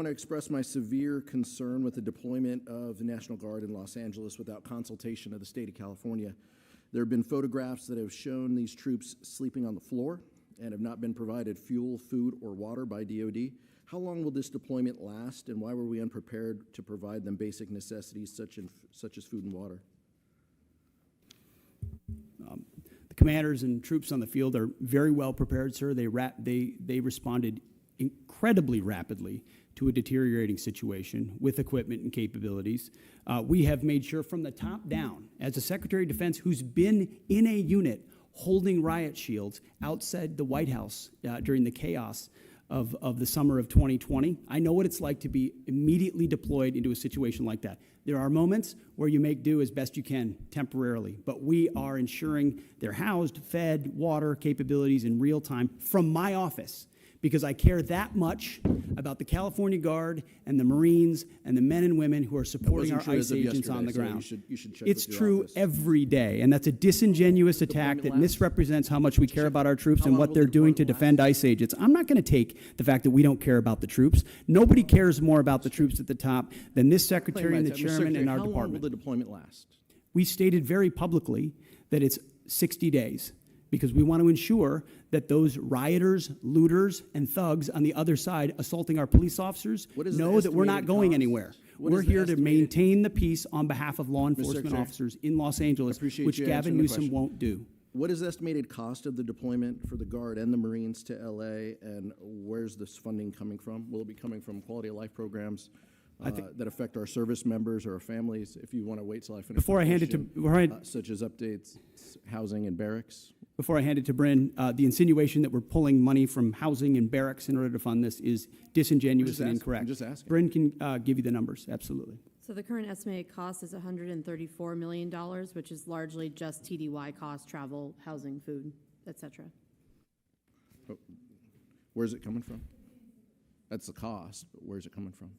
want to express my severe concern with the deployment of the National Guard in Los Angeles without consultation of the state of California. There have been photographs that have shown these troops sleeping on the floor and have not been provided fuel, food, or water by DoD. How long will this deployment last, and why were we unprepared to provide them basic necessities such as food and water? The commanders and troops on the field are very well prepared, sir. They responded incredibly rapidly to a deteriorating situation with equipment and capabilities. We have made sure from the top down, as a Secretary of Defense who's been in a unit holding riot shields outside the White House during the chaos of the summer of 2020. I know what it's like to be immediately deployed into a situation like that. There are moments where you make do as best you can temporarily, but we are ensuring they're housed, fed, water capabilities in real time from my office, because I care that much about the California Guard and the Marines and the men and women who are supporting our ICE agents on the ground. You should check it's with your true office. Every day, and that's a disingenuous attack that misrepresents how much we care about our troops and what they're doing to defend ICE agents. I'm not going to take the fact that we don't care about the troops. Nobody cares more about the troops at the top than this secretary and the chairman and our department. How long will the deployment last? We stated very publicly that it's 60 days. Because we want to ensure that those rioters, looters, and thugs on the other side assaulting our police officers know that we're not going anywhere. We're here to maintain the peace on behalf of law enforcement officers in Los Angeles, which Gavin Newsom won't do. What is the estimated cost of the deployment for the Guard and the Marines to LA, and where's this funding coming from? Will it be coming from quality of life programs that affect our service members or our families? If you want to wait till I finish. Before I hand it to such as updates, housing and barracks. Before I hand it to Bryn, the insinuation that we're pulling money from housing and barracks in order to fund this is disingenuous and incorrect. I'm just asking. Bryn can give you the numbers, absolutely. So the current estimated cost is $134 million, which is largely just TDY costs, travel, housing, food, etc. Where's it coming from? That's the cost, but where's it coming from?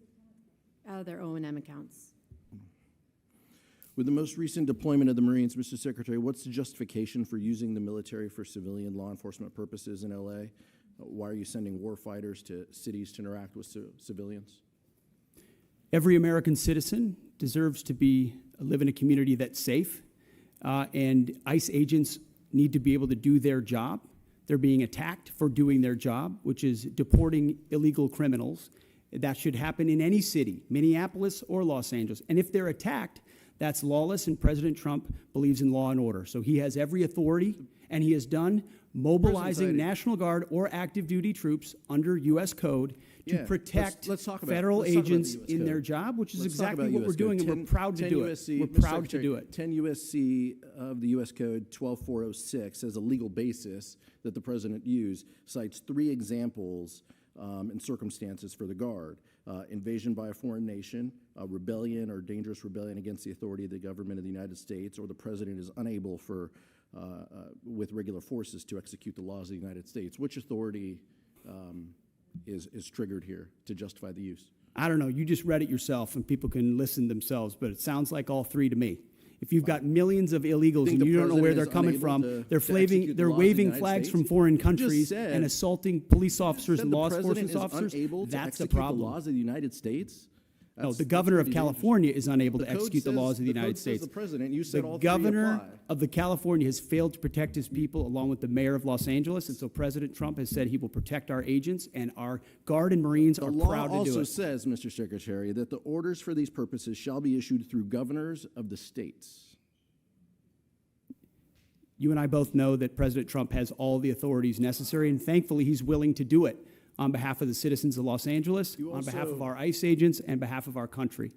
Out of their O&M accounts. With the most recent deployment of the Marines, Mr. Secretary, what's the justification for using the military for civilian law enforcement purposes in LA? Why are you sending war fighters to cities to interact with civilians? Every American citizen deserves to live in a community that's safe, and ICE agents need to be able to do their job. They're being attacked for doing their job, which is deporting illegal criminals. That should happen in any city, Minneapolis or Los Angeles. And if they're attacked, that's lawless, and President Trump believes in law and order. So he has every authority, and he has done mobilizing National Guard or active duty troops under U.S. code to protect federal agents in their job, which is exactly what we're doing, and we're proud to do it. We're proud to do it. 10 U.S.C. of the U.S. Code 12406 as a legal basis that the President used cites 3 examples and circumstances for the Guard. Invasion by a foreign nation, rebellion or dangerous rebellion against the authority of the government of the United States, or the President is unable with regular forces to execute the laws of the United States. Which authority is triggered here to justify the use? I don't know. You just read it yourself, and people can listen themselves, but it sounds like all 3 to me. If you've got millions of illegals and you don't know where they're coming from, they're waving flags from foreign countries and assaulting police officers and law enforcement officers, that's a problem. The laws of the United States? No, the governor of California is unable to execute the laws of the United States. The President, you said all the governor 3 apply. of California has failed to protect his people, along with the mayor of Los Angeles, and so President Trump has said he will protect our agents, and our Guard and Marines are proud to do it. The law also says, Mr. Secretary, that the orders for these purposes shall be issued through governors of the states. You and I both know that President Trump has all the authorities necessary, and thankfully he's willing to do it on behalf of the citizens of Los Angeles, on behalf of our ICE agents, and behalf of our country.